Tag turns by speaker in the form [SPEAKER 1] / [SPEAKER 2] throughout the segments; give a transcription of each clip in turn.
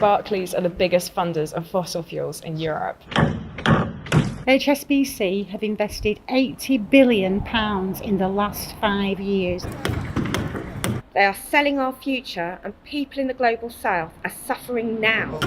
[SPEAKER 1] Barclays are the biggest funders of fossil fuels in Europe.
[SPEAKER 2] HSBC have invested £80 billion in the last 5 years.
[SPEAKER 3] They are selling our future, and people in the global south are suffering now.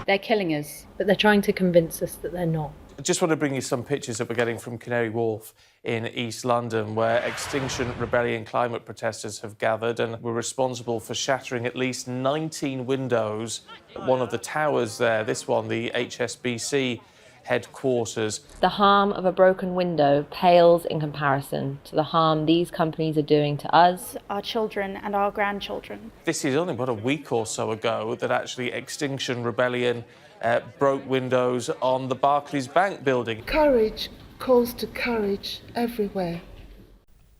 [SPEAKER 4] They're killing us, but they're trying to convince us that they're not.
[SPEAKER 5] I just want to bring you some pictures that we're getting from Canary Wharf in East London, where Extinction Rebellion climate protesters have gathered and were responsible for shattering at least 19 windows at one of the towers there, this one, the HSBC headquarters.
[SPEAKER 4] The harm of a broken window pales in comparison to the harm these companies are doing to us,
[SPEAKER 6] our children and our grandchildren.
[SPEAKER 5] This is only about a week or so ago that actually Extinction Rebellion broke windows on the Barclays Bank building.
[SPEAKER 7] Courage calls to courage everywhere.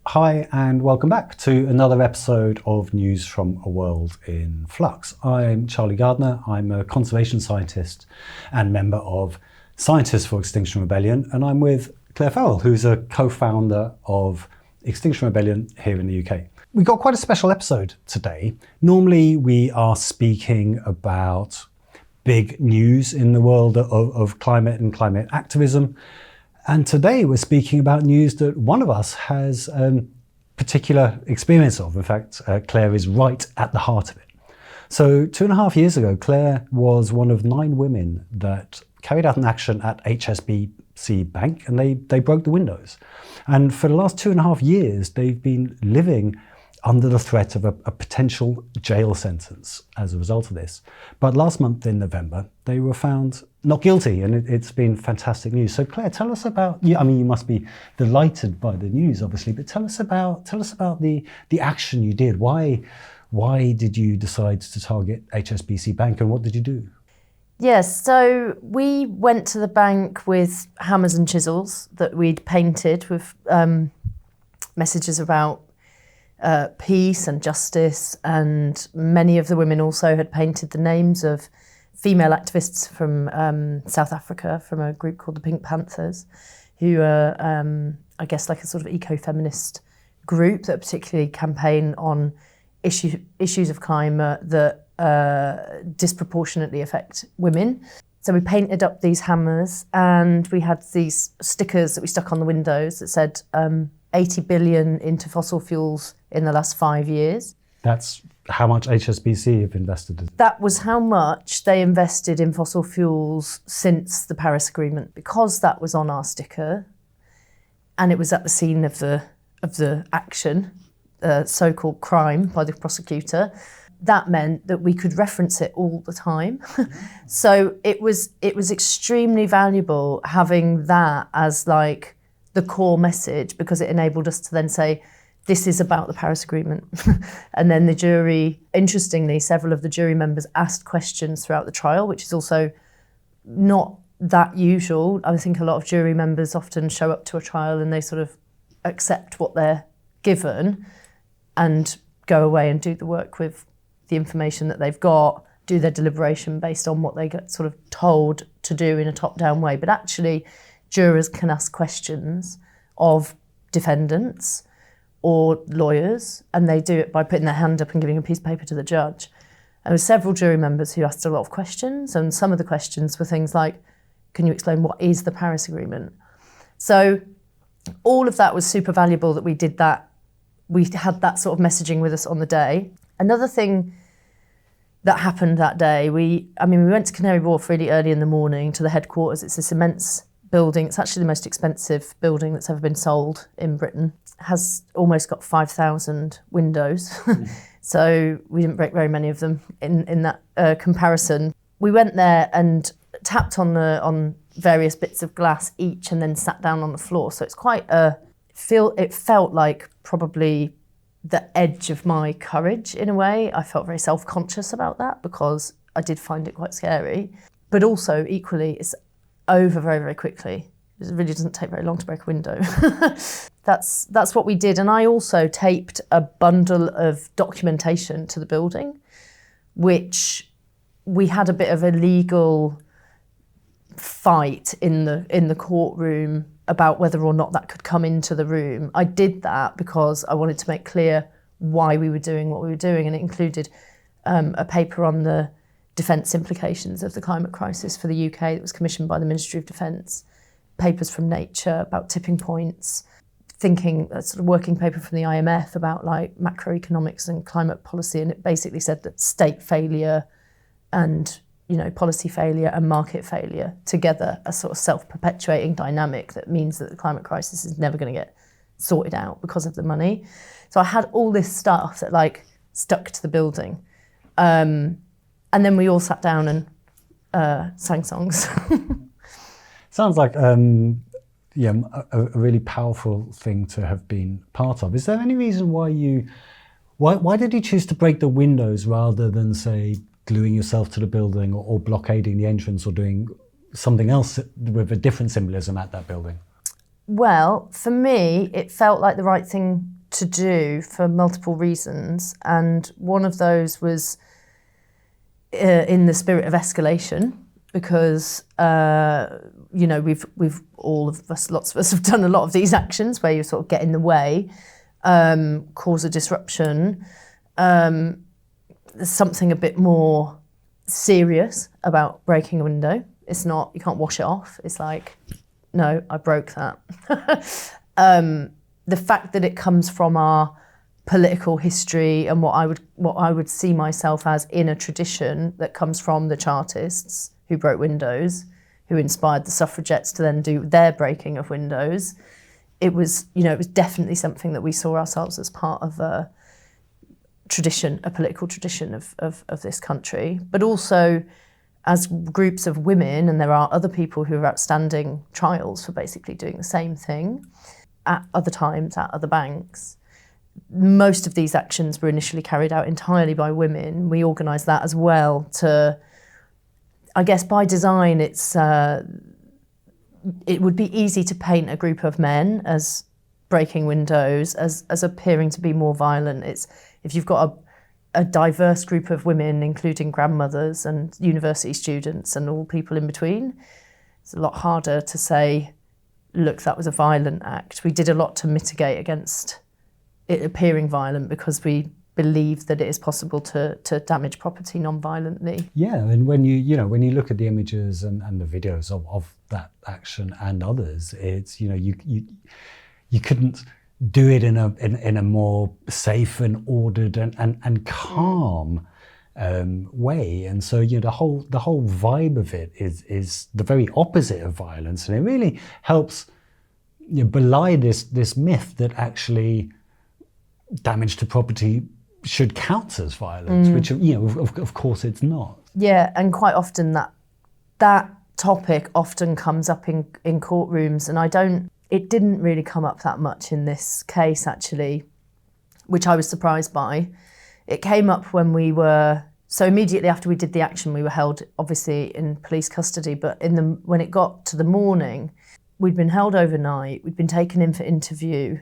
[SPEAKER 8] Hi and welcome back to another episode of News from a World in Flux. I'm Charlie Gardner. I'm a conservation scientist and member of Scientists for Extinction Rebellion, and I'm with Clare Farrell, who's a co-founder of Extinction Rebellion here in the UK. We've got quite a special episode today. Normally we are speaking about big news in the world of climate and climate activism, and today we're speaking about news that one of us has particular experience of. In fact, Clare is right at the heart of it. So 2.5 years ago, Clare was one of 9 women that carried out an action at HSBC Bank, and they broke the windows. And for the last 2.5 years, they've been living under the threat of a potential jail sentence as a result of this. But last month in November, they were found not guilty, and it's been fantastic news. So Clare, tell us about, I mean, you must be delighted by the news, obviously, but tell us about the action you did. Why did you decide to target HSBC Bank, and what did you do?
[SPEAKER 9] Yes, so we went to the bank with hammers and chisels that we'd painted with messages about peace and justice, and many of the women also had painted the names of female activists from South Africa, from a group called the Pink Panthers, who are, I guess, like a sort of eco-feminist group that particularly campaign on issues of climate that disproportionately affect women. So we painted up these hammers, and we had these stickers that we stuck on the windows that said 80 billion into fossil fuels in the last 5 years.
[SPEAKER 8] That's how much HSBC have invested?
[SPEAKER 9] That was how much they invested in fossil fuels since the Paris Agreement, because that was on our sticker and it was at the scene of the action, so-called crime by the prosecutor. That meant that we could reference it all the time. So it was extremely valuable having that as like the core message, because it enabled us to then say, this is about the Paris Agreement. And then the jury, interestingly, several of the jury members asked questions throughout the trial, which is also not that usual. I think a lot of jury members often show up to a trial and they sort of accept what they're given and go away and do the work with the information that they've got, do their deliberation based on what they get sort of told to do in a top-down way. But actually, jurors can ask questions of defendants or lawyers, and they do it by putting their hand up and giving a piece of paper to the judge. And there were several jury members who asked a lot of questions, and some of the questions were things like, can you explain what is the Paris Agreement? So all of that was super valuable that we did that. We had that sort of messaging with us on the day. Another thing that happened that day, we went to Canary Wharf really early in the morning to the headquarters. It's this immense building. It's actually the most expensive building that's ever been sold in Britain. It has almost got 5,000 windows. So we didn't break very many of them in that comparison. We went there and tapped on various bits of glass each and then sat down on the floor. So it's quite it felt like probably the edge of my courage in a way. I felt very self-conscious about that because I did find it quite scary. But also, equally, it's over very, very quickly. It really doesn't take very long to break a window. That's what we did. And I also taped a bundle of documentation to the building, which we had a bit of a legal fight in the courtroom about whether or not that could come into the room. I did that because I wanted to make clear why we were doing what we were doing, and it included a paper on the defence implications of the climate crisis for the UK that was commissioned by the Ministry of Defence, papers from Nature about tipping points, thinking a sort of working paper from the IMF about like macroeconomics and climate policy, and it basically said that state failure and policy failure and market failure together are sort of self-perpetuating dynamic that means that the climate crisis is never going to get sorted out because of the money. So I had all this stuff that like stuck to the building. And then we all sat down and sang songs.
[SPEAKER 8] Sounds like a really powerful thing to have been part of. Is there any reason why did you choose to break the windows rather than, say, gluing yourself to the building or blockading the entrance or doing something else with a different symbolism at that building?
[SPEAKER 9] Well, for me, it felt like the right thing to do for multiple reasons. And one of those was in the spirit of escalation, because, we've all of us, lots of us have done a lot of these actions where you sort of get in the way, cause a disruption. There's something a bit more serious about breaking a window. It's not, you can't wash it off. It's like, no, I broke that. The fact that it comes from our political history and what I would see myself as in a tradition that comes from the Chartists who broke windows, who inspired the suffragettes to then do their breaking of windows. It was definitely something that we saw ourselves as part of a tradition, a political tradition of this country, but also as groups of women, and there are other people who have outstanding trials for basically doing the same thing at other times, at other banks. Most of these actions were initially carried out entirely by women. We organised that as well to, I guess by design, it would be easy to paint a group of men as breaking windows, as appearing to be more violent. It's if you've got a diverse group of women, including grandmothers and university students and all people in between, it's a lot harder to say, look, that was a violent act. We did a lot to mitigate against it appearing violent because we believe that it is possible to damage property non-violently.
[SPEAKER 8] Yeah, and when you look at the images and the videos of that action and others, it's you couldn't do it in a more safe and ordered and calm way, and so the whole vibe of it is the very opposite of violence, and it really helps belie this myth that actually damage to property should count as violence, which of course it's not.
[SPEAKER 9] Yeah, and quite often that topic often comes up in courtrooms, and it didn't really come up that much in this case actually, which I was surprised by. It came up when so immediately after we did the action, we were held obviously in police custody, but when it got to the morning, we'd been held overnight, we'd been taken in for interview,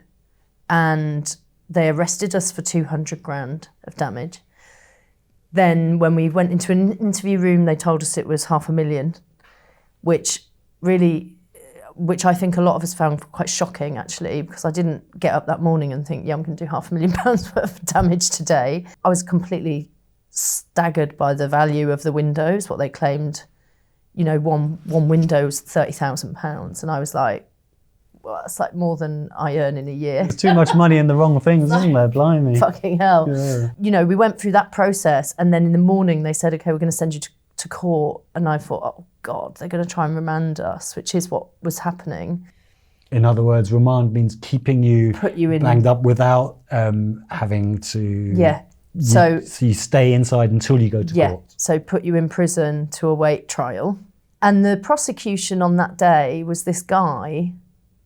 [SPEAKER 9] and they arrested us for 200 grand of damage. Then when we went into an interview room, they told us it was £500,000, which I think a lot of us found quite shocking actually, because I didn't get up that morning and think, I'm going to do £500,000 worth of damage today. I was completely staggered by the value of the windows, what they claimed, one window was £30,000. And I was like, well, that's like more than I earn in a year.
[SPEAKER 8] There's too much money in the wrong things, isn't there? Blimey.
[SPEAKER 9] Fucking hell.
[SPEAKER 8] Yeah.
[SPEAKER 9] We went through that process, and then in the morning they said, okay, we're going to send you to court. And I thought, oh God, they're going to try and remand us, which is what was happening.
[SPEAKER 8] In other words, remand means keeping you banged up without having to...
[SPEAKER 9] Yeah.
[SPEAKER 8] So you stay inside until you go to court.
[SPEAKER 9] So put you in prison to await trial. And the prosecution on that day was this guy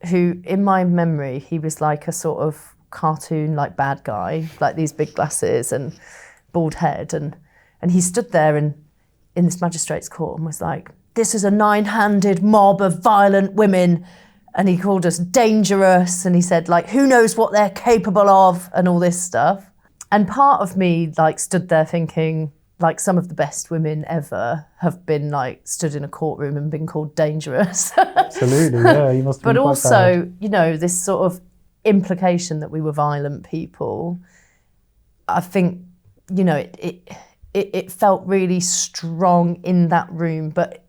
[SPEAKER 9] who, in my memory, he was like a sort of cartoon, like bad guy, like these big glasses and bald head. And he stood there in this magistrate's court and was like, this is a 9-handed mob of violent women. And he called us dangerous. And he said, like, who knows what they're capable of and all this stuff. And part of me like stood there thinking, like, some of the best women ever have been like stood in a courtroom and been called dangerous.
[SPEAKER 8] Absolutely, yeah, you must have been
[SPEAKER 9] But
[SPEAKER 8] quite
[SPEAKER 9] also,
[SPEAKER 8] bad.
[SPEAKER 9] This sort of implication that we were violent people, I think, it felt really strong in that room, but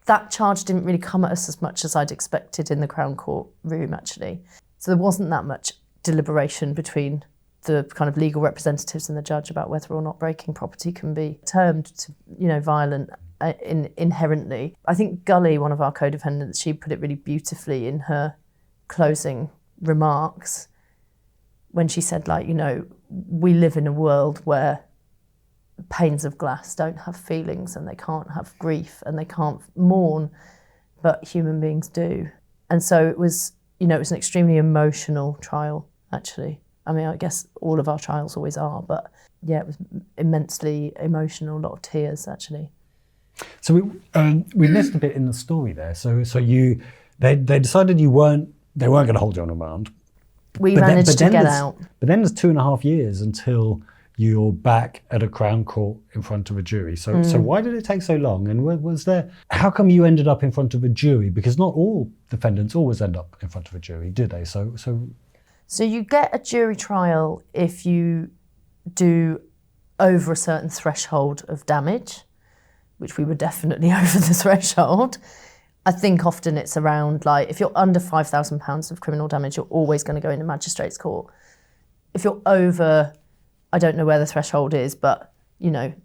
[SPEAKER 9] that charge didn't really come at us as much as I'd expected in the Crown Court room, actually. So there wasn't that much deliberation between the kind of legal representatives and the judge about whether or not breaking property can be termed to, violent inherently. I think Gully, one of our co-defendants, she put it really beautifully in her closing remarks when she said, we live in a world where panes of glass don't have feelings and they can't have grief and they can't mourn, but human beings do. And so it was an extremely emotional trial, actually. I mean, I guess all of our trials always are, but yeah, it was immensely emotional, a lot of tears, actually.
[SPEAKER 8] So we missed a bit in the story there. So they decided they weren't going to hold you on remand.
[SPEAKER 9] We managed to get out.
[SPEAKER 8] But then there's 2.5 years until you're back at a Crown Court in front of a jury. So why did it take so long? And how come you ended up in front of a jury? Because not all defendants always end up in front of a jury, do they?
[SPEAKER 9] So you get a jury trial if you do over a certain threshold of damage, which we were definitely over the threshold. I think often it's around, if you're under £5,000 of criminal damage, you're always going to go into magistrate's court. If you're over, I don't know where the threshold is, but,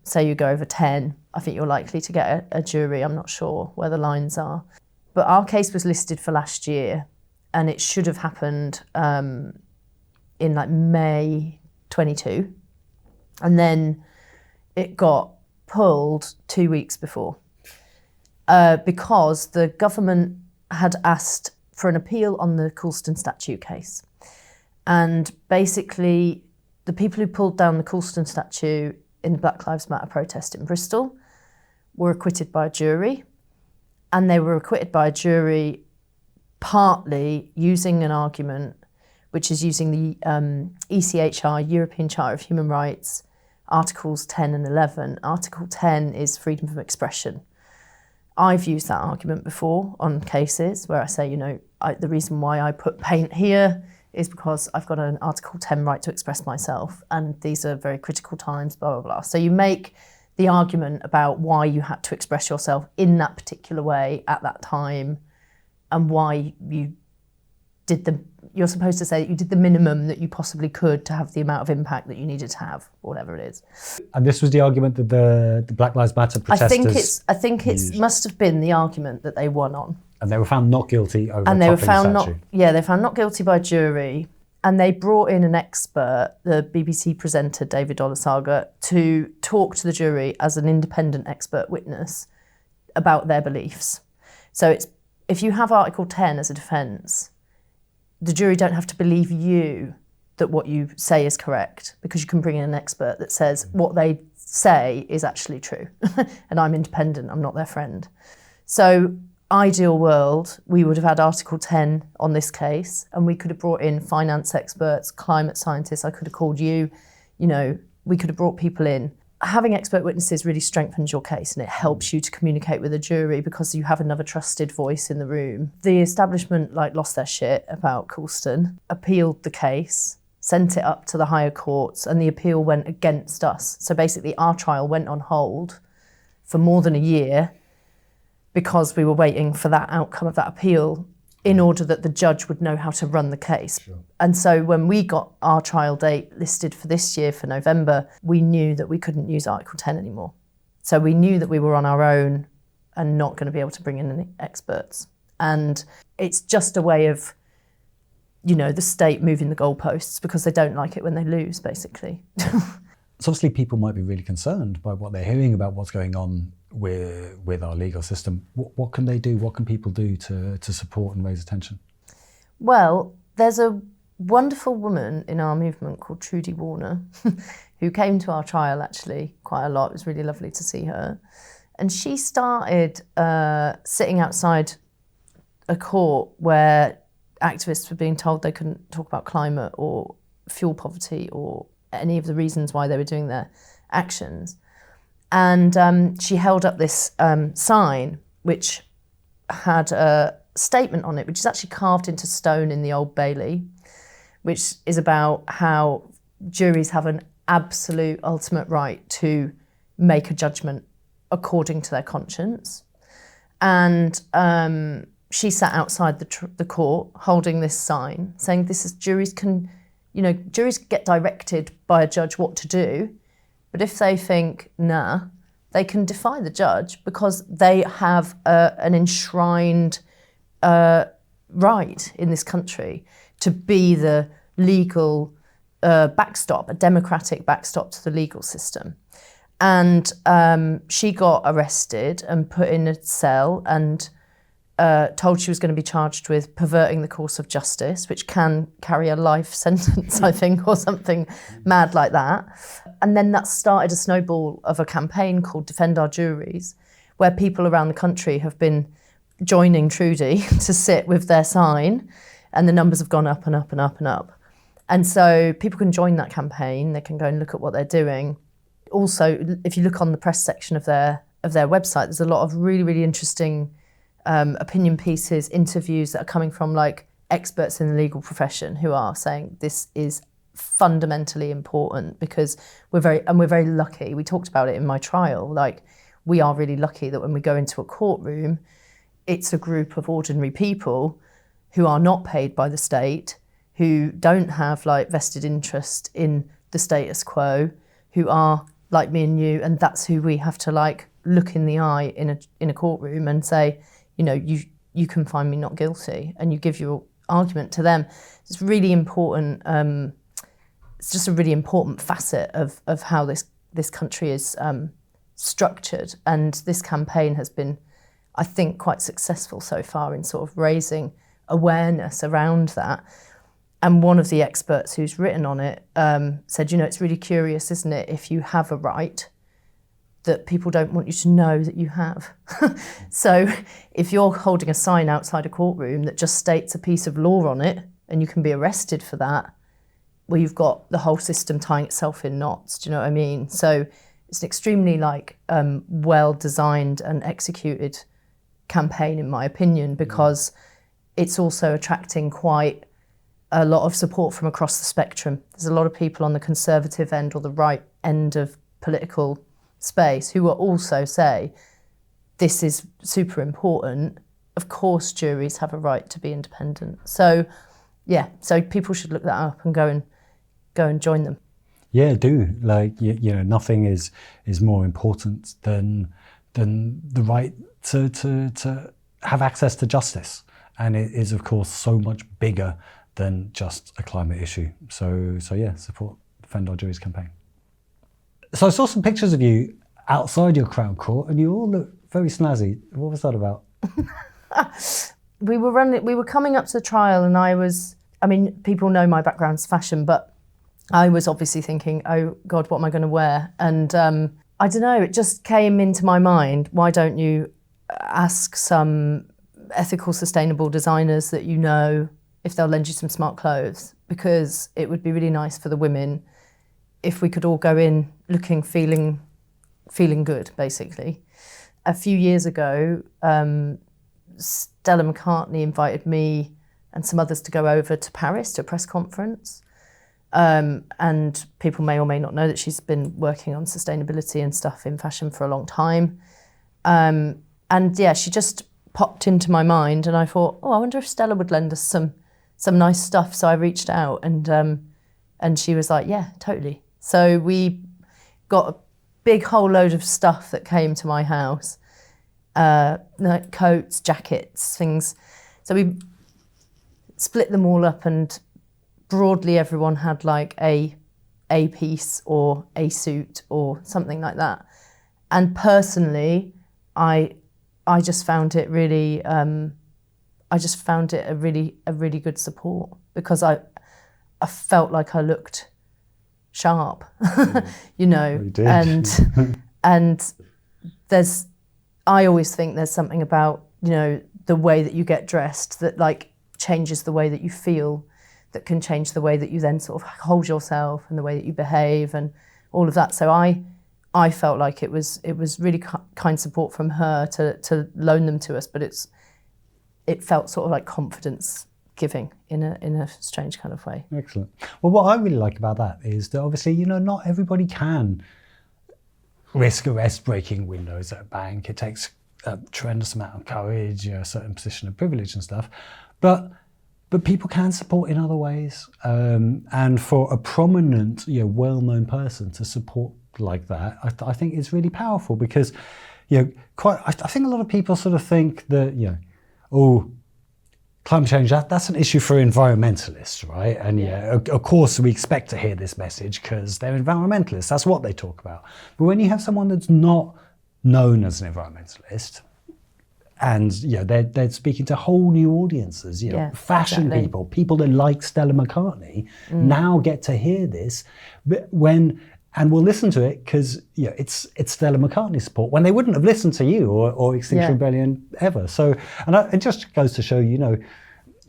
[SPEAKER 9] say you go over 10, I think you're likely to get a jury. I'm not sure where the lines are. But our case was listed for last year, and it should have happened in May 22. And then it got pulled 2 weeks before. Because the government had asked for an appeal on the Coulston statue case. And basically, the people who pulled down the Coulston statue in the Black Lives Matter protest in Bristol were acquitted by a jury. And they were acquitted by a jury partly using an argument, which is using the ECHR, European Charter of Human Rights, Articles 10 and 11. Article 10 is freedom of expression. I've used that argument before on cases where I say, the reason why I put paint here is because I've got an Article 10 right to express myself, and these are very critical times, blah, blah, blah. So you make the argument about why you had to express yourself in that particular way at that time, and why you're supposed to say that you did the minimum that you possibly could to have the amount of impact that you needed to have, whatever it is.
[SPEAKER 8] And this was the argument that the Black Lives Matter protesters
[SPEAKER 9] I think it must have been the argument that they won on.
[SPEAKER 8] And they were found not guilty over
[SPEAKER 9] and they were found
[SPEAKER 8] statue.
[SPEAKER 9] they found not guilty by jury, and they brought in an expert, the BBC presenter David Olasaga, to talk to the jury as an independent expert witness about their beliefs. So if you have Article 10 as a defence, the jury don't have to believe you that what you say is correct, because you can bring in an expert that says what they say is actually true. And I'm independent, I'm not their friend. So ideal world, we would have had Article 10 on this case, and we could have brought in finance experts, climate scientists. I could have called you, we could have brought people in. Having expert witnesses really strengthens your case, and it helps you to communicate with a jury because you have another trusted voice in the room. The establishment lost their shit about Coulston, appealed the case, sent it up to the higher courts, and the appeal went against us. So basically our trial went on hold for more than a year because we were waiting for that outcome of that appeal in order that the judge would know how to run the case. Sure. And so when we got our trial date listed for this year, for November, we knew that we couldn't use Article 10 anymore. So we knew that we were on our own and not going to be able to bring in any experts. And it's just a way of, the state moving the goalposts because they don't like it when they lose, basically.
[SPEAKER 8] So obviously people might be really concerned by what they're hearing about what's going on with our legal system. What can they do? What can people do to support and raise attention?
[SPEAKER 9] Well, there's a wonderful woman in our movement called Trudy Warner who came to our trial actually quite a lot. It was really lovely to see her. And she started sitting outside a court where activists were being told they couldn't talk about climate or fuel poverty or any of the reasons why they were doing their actions. And she held up this sign which had a statement on it, which is actually carved into stone in the Old Bailey, which is about how juries have an absolute ultimate right to make a judgment according to their conscience. And she sat outside the court holding this sign saying juries get directed by a judge what to do, but if they think nah, they can defy the judge because they have an enshrined right in this country to be the legal backstop, a democratic backstop to the legal system. And she got arrested and put in a cell and told she was going to be charged with perverting the course of justice, which can carry a life sentence, I think, or something mad like that. And then that started a snowball of a campaign called Defend Our Juries, where people around the country have been joining Trudy to sit with their sign, and the numbers have gone up and up and up and up. And so people can join that campaign, they can go and look at what they're doing. Also, if you look on the press section of their website, there's a lot of really, really interesting opinion pieces, interviews that are coming from like experts in the legal profession who are saying this is fundamentally important because we're very lucky. We talked about it in my trial. Like, we are really lucky that when we go into a courtroom, it's a group of ordinary people who are not paid by the state, who don't have like vested interest in the status quo, who are like me and you, and that's who we have to like look in the eye in a courtroom and say, you can find me not guilty, and you give your argument to them. It's really important. It's just a really important facet of how this country is structured, and this campaign has been, I think, quite successful so far in sort of raising awareness around that. And one of the experts who's written on it said, it's really curious, isn't it, if you have a right that people don't want you to know that you have. So if you're holding a sign outside a courtroom that just states a piece of law on it and you can be arrested for that, well, you've got the whole system tying itself in knots, do you know what I mean? So it's an extremely well-designed and executed campaign, in my opinion, because it's also attracting quite a lot of support from across the spectrum. There's a lot of people on the conservative end or the right end of political space who will also say, this is super important. Of course, juries have a right to be independent. So, so people should look that up and go and join them.
[SPEAKER 8] Yeah, do. Nothing is more important than the right to have access to justice. And it is, of course, so much bigger than just a climate issue. So support Defend Our Juries campaign. So I saw some pictures of you outside your Crown Court, and you all look very snazzy. What was that about?
[SPEAKER 9] We were coming up to the trial, and people know my background's fashion, but I was obviously thinking, oh God, what am I going to wear? And I don't know, it just came into my mind, why don't you ask some ethical, sustainable designers that you know if they'll lend you some smart clothes, because it would be really nice for the women if we could all go in looking, feeling good, basically. A few years ago, Stella McCartney invited me and some others to go over to Paris to a press conference. And people may or may not know that she's been working on sustainability and stuff in fashion for a long time. She just popped into my mind, and I thought, I wonder if Stella would lend us some nice stuff. So I reached out, and she was like, yeah, totally. So we got a big whole load of stuff that came to my house, like coats, jackets, things. So we split them all up, and broadly everyone had like a piece or a suit or something like that. And personally, I just found it really, a really good support, because I felt like I looked sharp, you did. and I always think there's something about, the way that you get dressed that like changes the way that you feel, that can change the way that you then sort of hold yourself and the way that you behave and all of that. So I felt like it was really kind support from her to loan them to us, but it felt sort of like confidence giving in a strange kind of way.
[SPEAKER 8] Excellent. Well, what I really like about that is that obviously, not everybody can risk arrest breaking windows at a bank. It takes a tremendous amount of courage, a certain position of privilege and stuff. But people can support in other ways. And for a prominent, well-known person to support like that, I think it's really powerful because, I think a lot of people sort of think that, climate change, that's an issue for environmentalists, right? And of course we expect to hear this message because they're environmentalists. That's what they talk about. But when you have someone that's not known as an environmentalist, and they're speaking to whole new audiences, fashion people that like Stella McCartney now get to hear this and will listen to it because it's Stella McCartney support when they wouldn't have listened to you or Extinction Rebellion ever. So, it just goes to show,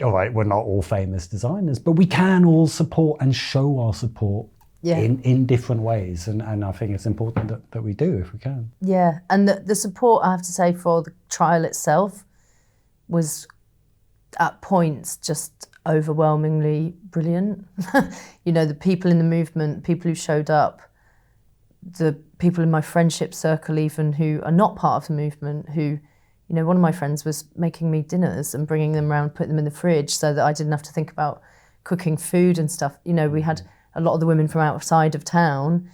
[SPEAKER 8] all right, we're not all famous designers, but we can all support and show our support in different ways. And I think it's important that we do if we can.
[SPEAKER 9] Yeah, and the support, I have to say, for the trial itself was at points just overwhelmingly brilliant. The people in the movement, people who showed up, the people in my friendship circle even who are not part of the movement, who, one of my friends was making me dinners and bringing them around, putting them in the fridge so that I didn't have to think about cooking food and stuff. We had a lot of the women from outside of town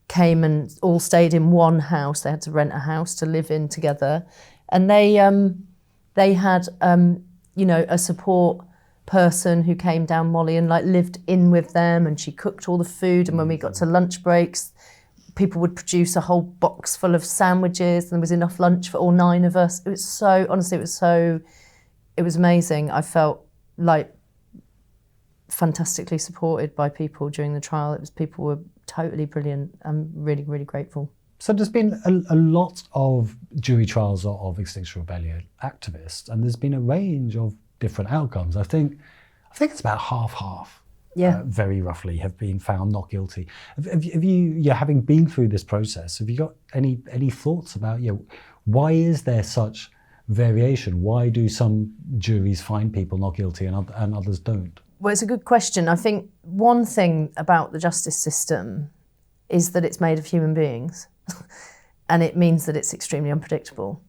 [SPEAKER 9] came and all stayed in one house. They had to rent a house to live in together. And they had, a support person who came down, Molly, and lived in with them, and she cooked all the food. And when we got to lunch breaks, people would produce a whole box full of sandwiches and there was enough lunch for all 9 of us. It was amazing. I felt fantastically supported by people during the trial. People were totally brilliant. I'm really, really grateful.
[SPEAKER 8] So there's been a lot of jury trials of Extinction Rebellion activists, and there's been a range of different outcomes. I think it's about half. Very roughly have been found not guilty. Have you, having been through this process, have you got any thoughts about why is there such variation? Why do some juries find people not guilty and others don't?
[SPEAKER 9] Well, it's a good question. I think one thing about the justice system is that it's made of human beings, and it means that it's extremely unpredictable.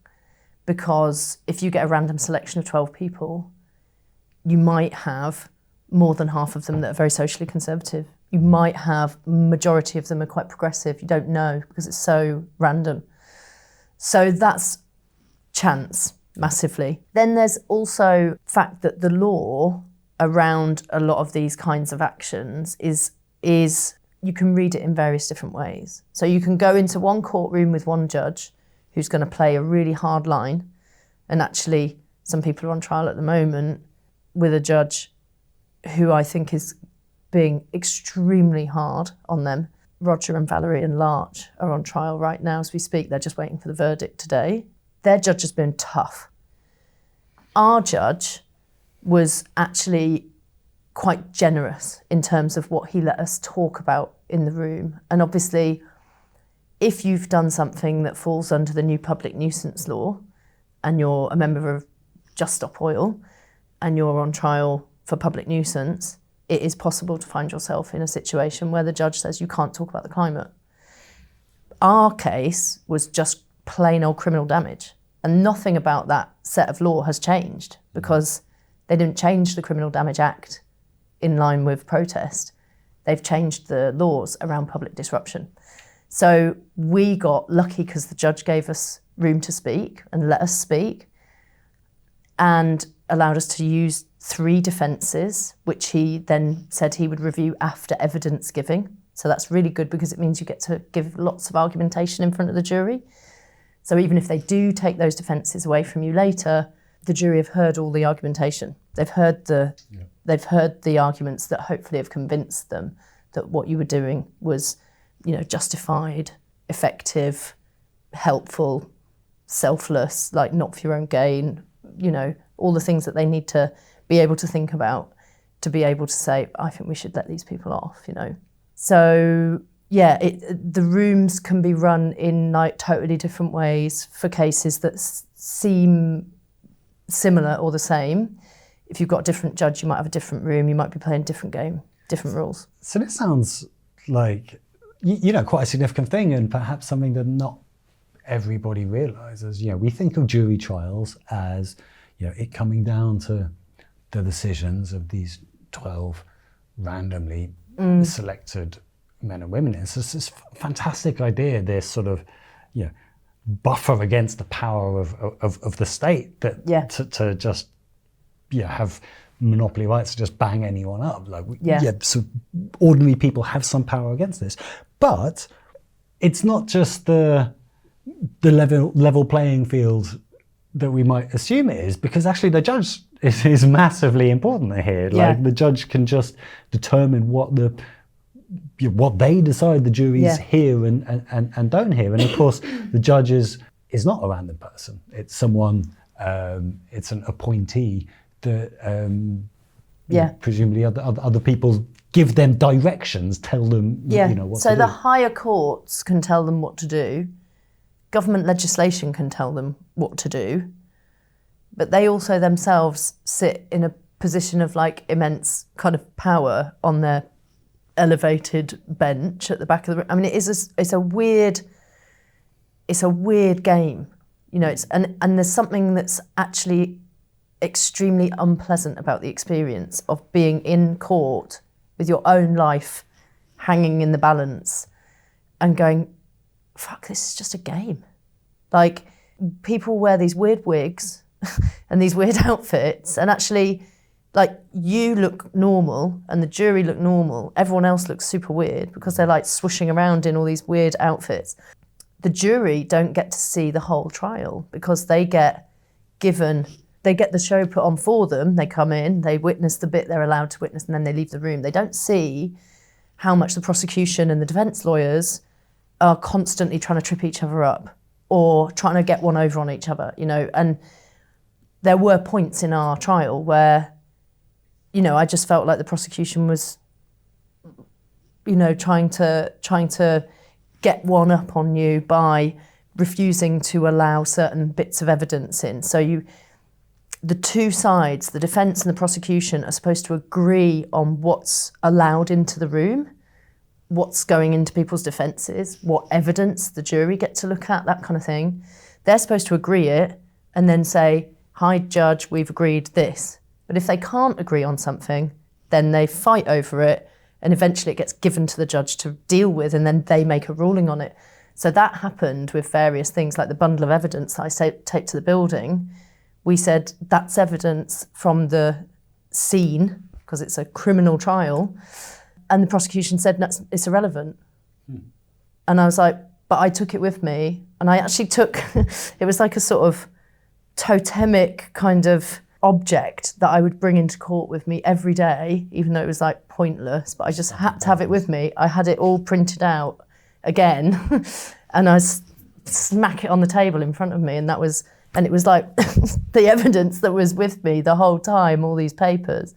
[SPEAKER 9] Because if you get a random selection of 12 people, you might have more than half of them that are very socially conservative. You might have majority of them are quite progressive. You don't know because it's so random. So that's chance massively. Then there's also the fact that the law around a lot of these kinds of actions is you can read it in various different ways. So you can go into one courtroom with one judge who's going to play a really hard line, and actually some people are on trial at the moment with a judge who I think is being extremely hard on them. Roger and Valerie and Larch are on trial right now as we speak. They're just waiting for the verdict today. Their judge has been tough. Our judge was actually quite generous in terms of what he let us talk about in the room. And obviously, if you've done something that falls under the new public nuisance law and you're a member of Just Stop Oil and you're on trial for public nuisance, it is possible to find yourself in a situation where the judge says you can't talk about the climate. Our case was just plain old criminal damage, and nothing about that set of law has changed because they didn't change the Criminal Damage Act in line with protest. They've changed the laws around public disruption. So we got lucky because the judge gave us room to speak and let us speak and allowed us to use 3 defences, which he then said he would review after evidence giving. So that's really good because it means you get to give lots of argumentation in front of the jury. So even if they do take those defences away from you later, the jury have heard all the argumentation. They've heard the arguments that hopefully have convinced them that what you were doing was, justified, effective, helpful, selfless, not for your own gain, all the things that they need to be able to think about to be able to say, I think we should let these people off, So the rooms can be run in totally different ways for cases that seem similar or the same. if you've got a different judge, you might have a different room, you might be playing a different game, different rules.
[SPEAKER 8] So this sounds like, quite a significant thing, and perhaps something that not everybody realises. We think of jury trials as, it coming down to the decisions of these 12 randomly selected men and women. It's this fantastic idea, this sort of, buffer against the power of the state that to just have monopoly rights to just bang anyone up. So ordinary people have some power against this, but it's not just the level playing field that we might assume it is, because actually the judge is massively important here. The judge can just determine what they decide the juries hear and don't hear. And of course, the judge is not a random person. It's someone, it's an appointee that presumably other people give them directions, tell them what to do.
[SPEAKER 9] So the higher courts can tell them what to do. Government legislation can tell them what to do. But they also themselves sit in a position of immense kind of power on their elevated bench at the back of the room. I mean, it's a weird game, and there's something that's actually extremely unpleasant about the experience of being in court with your own life hanging in the balance and going, fuck, this is just a game. People wear these weird wigs and these weird outfits, and actually you look normal and the jury look normal. Everyone else looks super weird because they're swooshing around in all these weird outfits. The jury don't get to see the whole trial because they get the show put on for them. They come in, they witness the bit they're allowed to witness, and then they leave the room. They don't see how much the prosecution and the defence lawyers are constantly trying to trip each other up or trying to get one over on each other, and there were points in our trial where I just felt like the prosecution was, trying to get one up on you by refusing to allow certain bits of evidence in. So the two sides, the defence and the prosecution, are supposed to agree on what's allowed into the room, what's going into people's defences, what evidence the jury get to look at, that kind of thing. They're supposed to agree it and then say, hi, judge, we've agreed this. But if they can't agree on something, then they fight over it, and eventually it gets given to the judge to deal with, and then they make a ruling on it. So that happened with various things, like the bundle of evidence that I take to the building. We said, that's evidence from the scene, because it's a criminal trial. And the prosecution said, no, it's irrelevant. And I was like, but I took it with me. And I actually took, it was like a sort of totemic kind of object that I would bring into court with me every day, even though it was pointless, but I just had to have it with me. I had it all printed out again and I smack it on the table in front of me, and it was the evidence that was with me the whole time, all these papers.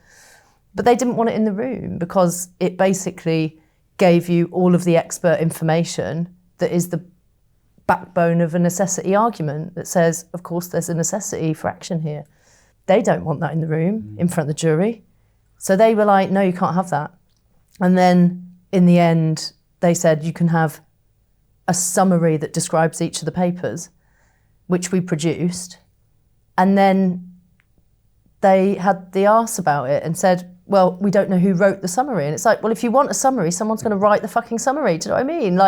[SPEAKER 9] But they didn't want it in the room because it basically gave you all of the expert information that is the backbone of a necessity argument that says, of course, there's a necessity for action here. They don't want that in the room, in front of the jury. So they were like, no, you can't have that. And then in the end, they said you can have a summary that describes each of the papers, which we produced. And then they had the arse about it and said, well, we don't know who wrote the summary. And it's like, well, if you want a summary, someone's going to write the fucking summary. Do you know what I mean?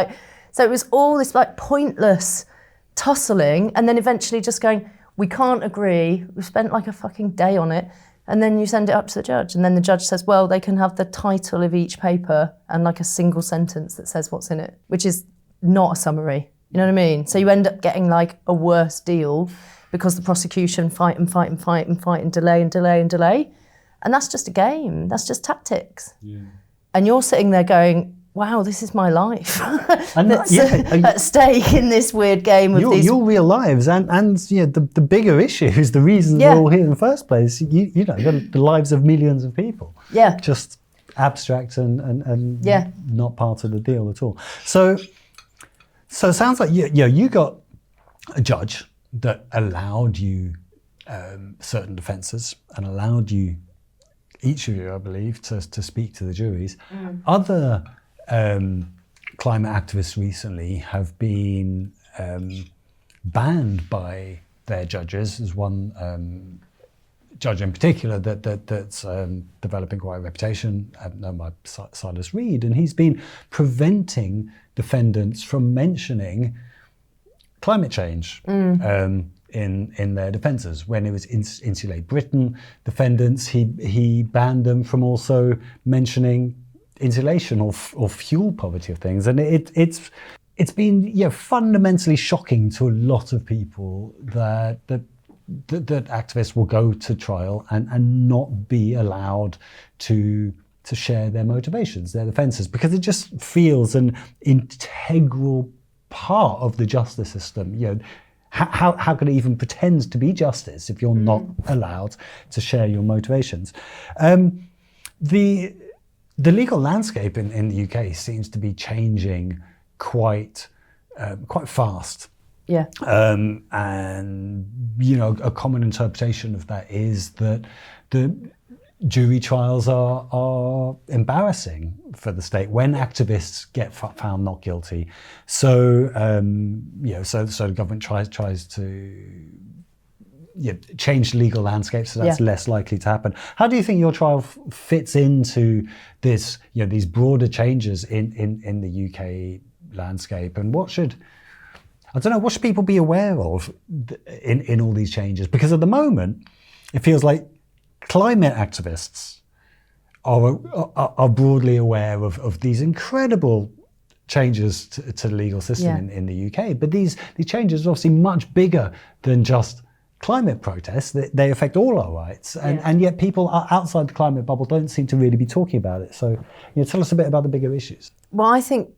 [SPEAKER 9] So it was all this pointless tussling, and then eventually just going, we can't agree. We spent a fucking day on it. And then you send it up to the judge. And then the judge says, well, they can have the title of each paper and a single sentence that says what's in it, which is not a summary. You know what I mean? So you end up getting a worse deal because the prosecution fight and delay and delay and delay. And that's just a game. That's just tactics. Yeah. And you're sitting there going, wow, this is my life. And that's at stake in this weird game of
[SPEAKER 8] your real lives and the bigger issues, the reasons we're all here in the first place, the lives of millions of people.
[SPEAKER 9] Yeah.
[SPEAKER 8] Just abstract and not part of the deal at all. So it sounds like you got a judge that allowed you certain defences and allowed you, each of you, I believe, to speak to the juries. Other climate activists recently have been banned by their judges. There's one judge in particular that's developing quite a reputation, known by Silas Reed, and he's been preventing defendants from mentioning climate change in their defences. When it was Insulate Britain defendants, he banned them from also mentioning insulation or fuel poverty of things, and it's been fundamentally shocking to a lot of people that activists will go to trial and not be allowed to share their motivations, their defences, because it just feels an integral part of the justice system. How can it even pretend to be justice if you're not allowed to share your motivations? The legal landscape in the UK seems to be changing quite fast.
[SPEAKER 9] Yeah.
[SPEAKER 8] And a common interpretation of that is that the jury trials are embarrassing for the state when activists get found not guilty. So the government tries to change the legal landscape so that's less likely to happen. How do you think your trial fits into this, these broader changes in the UK landscape, and what should people be aware of in all these changes? Because at the moment, it feels like climate activists are broadly aware of these incredible changes to the legal system in the UK. But these changes are obviously much bigger than just climate protests. They affect all our rights, and yet people are outside the climate bubble don't seem to really be talking about it. So tell us a bit about the bigger issues.
[SPEAKER 9] Well, I think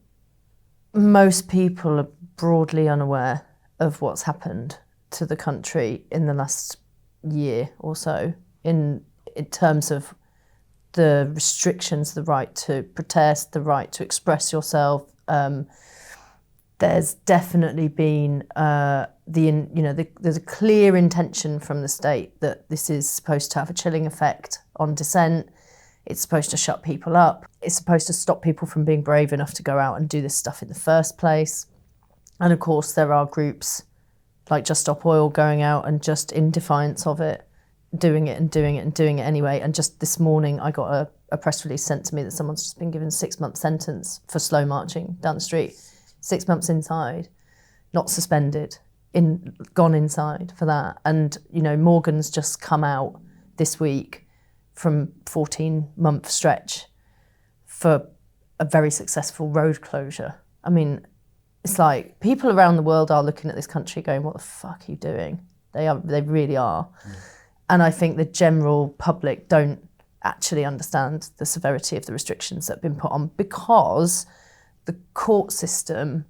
[SPEAKER 9] most people are broadly unaware of what's happened to the country in the last year or so in terms of the restrictions, the right to protest, the right to express yourself. There's definitely been there's a clear intention from the state that this is supposed to have a chilling effect on dissent. It's supposed to shut people up. It's supposed to stop people from being brave enough to go out and do this stuff in the first place. And of course, there are groups like Just Stop Oil going out and just in defiance of it, doing it anyway. And just this morning, I got a press release sent to me that someone's just been given a 6-month sentence for slow marching down the street. 6 months inside, not suspended, gone inside for that. And, Morgan's just come out this week from 14-month stretch for a very successful road closure. I mean, it's like people around the world are looking at this country going, what the fuck are you doing? They really are. And I think the general public don't actually understand the severity of the restrictions that have been put on because the court system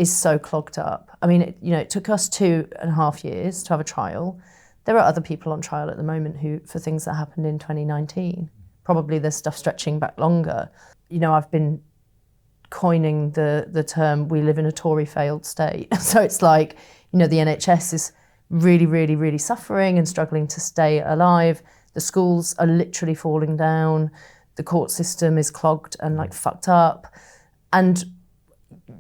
[SPEAKER 9] is so clogged up. I mean, it took us 2.5 years to have a trial. There are other people on trial at the moment for things that happened in 2019. Probably there's stuff stretching back longer. I've been coining the term, we live in a Tory failed state. So it's like, the NHS is really, really, really suffering and struggling to stay alive. The schools are literally falling down. The court system is clogged and fucked up. And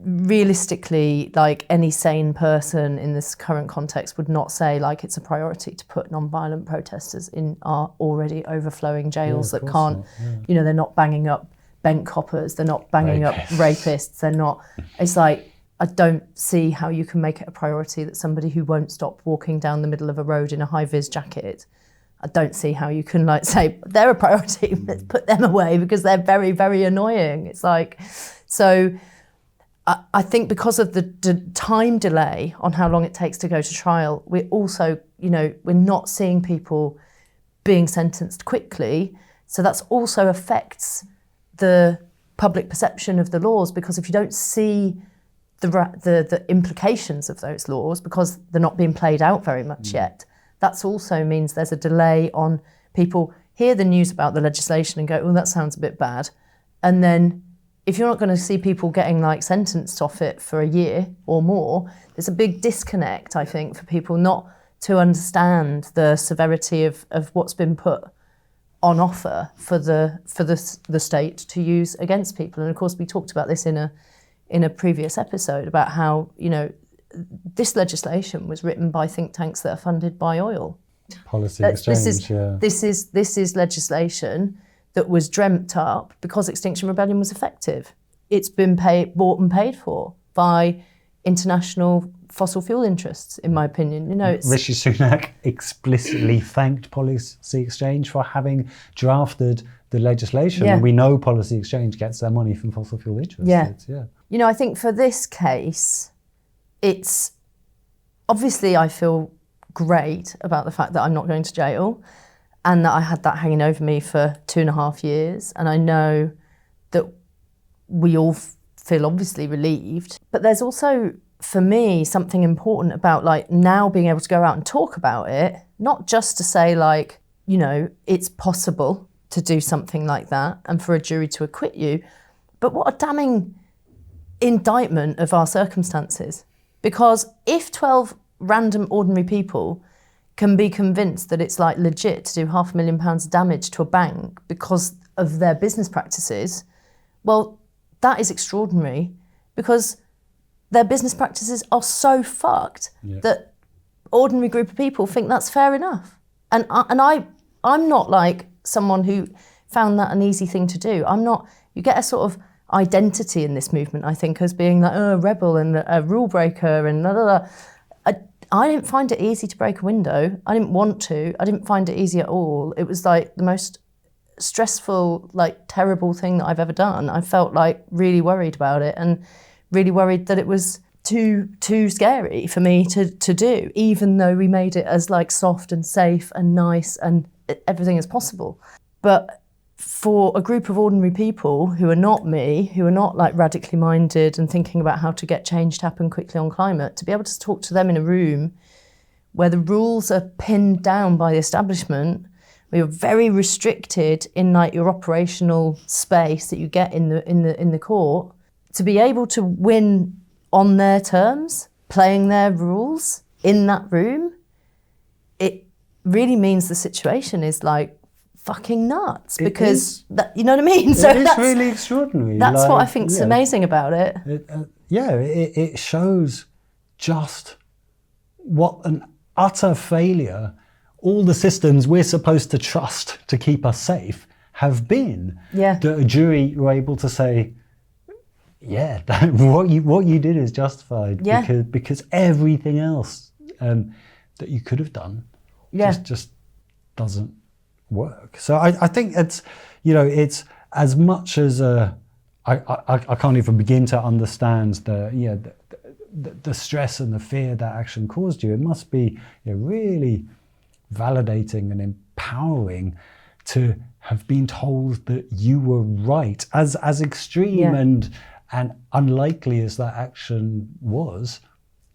[SPEAKER 9] realistically, any sane person in this current context would not say it's a priority to put non-violent protesters in our already overflowing jails that can't, they're not banging up bent coppers, they're not banging up rapists, they're not, it's like, I don't see how you can make it a priority that somebody who won't stop walking down the middle of a road in a high-vis jacket, I don't see how you can say, they're a priority, let's put them away because they're very, very annoying. It's like, so I think because of the time delay on how long it takes to go to trial, we're also, we're not seeing people being sentenced quickly. So that's also affects the public perception of the laws, because if you don't see the implications of those laws because they're not being played out very much yet, that also means there's a delay on people hear the news about the legislation and go, oh, that sounds a bit bad. And then if you're not going to see people getting sentenced off it for a year or more, there's a big disconnect, I think, for people not to understand the severity of what's been put on offer for the state to use against people. And of course, we talked about this in a previous episode about how, you know, this legislation was written by think tanks that are funded by oil.
[SPEAKER 8] Policy exchange, yeah.
[SPEAKER 9] This is legislation that was dreamt up because Extinction Rebellion was effective. It's been bought and paid for by international fossil fuel interests, in my opinion. You know,
[SPEAKER 8] Rishi Sunak explicitly thanked Policy Exchange for having drafted the legislation.
[SPEAKER 9] Yeah.
[SPEAKER 8] And we know Policy Exchange gets their money from fossil fuel interests.
[SPEAKER 9] Yeah. You know, I think for this case, it's obviously I feel great about the fact that I'm not going to jail and that I had that hanging over me for 2.5 years. And I know that we all feel obviously relieved. But there's also, for me, something important about like now being able to go out and talk about it, not just to say like, you know, it's possible to do something like that and for a jury to acquit you, but what a damning indictment of our circumstances. Because if 12 random ordinary people can be convinced that it's like legit to do £500,000 damage to a bank because of their business practices, well, that is extraordinary because their business practices are so fucked that ordinary group of people think that's fair enough. And I'm not like someone who found that an easy thing to do. I'm not. You get a sort of identity in this movement, I think, as being like a rebel and a rule breaker and blah, blah, blah. I didn't find it easy to break a window. I didn't want to. I didn't find it easy at all. It was like the most stressful, like terrible thing that I've ever done. I felt like really worried about it and really worried that it was too scary for me to do, even though we made it as like soft and safe and nice and everything as possible. But for a group of ordinary people who are not me, who are not like radically minded and thinking about how to get change to happen quickly on climate, to be able to talk to them in a room where the rules are pinned down by the establishment, where you're very restricted in like your operational space that you get in the court, to be able to win on their terms, playing their rules in that room, it really means the situation is like fucking nuts because that, you know what I mean? So
[SPEAKER 8] it's really extraordinary.
[SPEAKER 9] That's like, what I think's amazing about it.
[SPEAKER 8] It shows just what an utter failure all the systems we're supposed to trust to keep us safe have been.
[SPEAKER 9] Yeah.
[SPEAKER 8] That a jury were able to say, what you did is justified because everything else that you could have done just doesn't work. So I think it's, you know, it's as much as I can't even begin to understand the stress and the fear that action caused you. It must be, you know, really validating and empowering to have been told that you were right, as extreme and unlikely as that action was,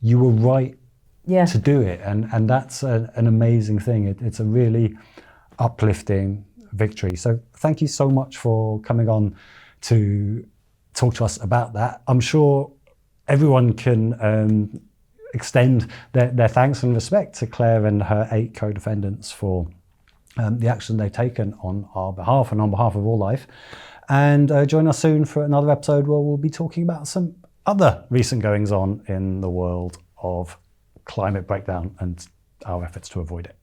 [SPEAKER 8] you were right to do it, and that's an amazing thing. It's a really uplifting victory. So thank you so much for coming on to talk to us about that. I'm sure everyone can extend their thanks and respect to Clare and her 8 co-defendants for the action they've taken on our behalf and on behalf of all life. And join us soon for another episode where we'll be talking about some other recent goings on in the world of climate breakdown and our efforts to avoid it.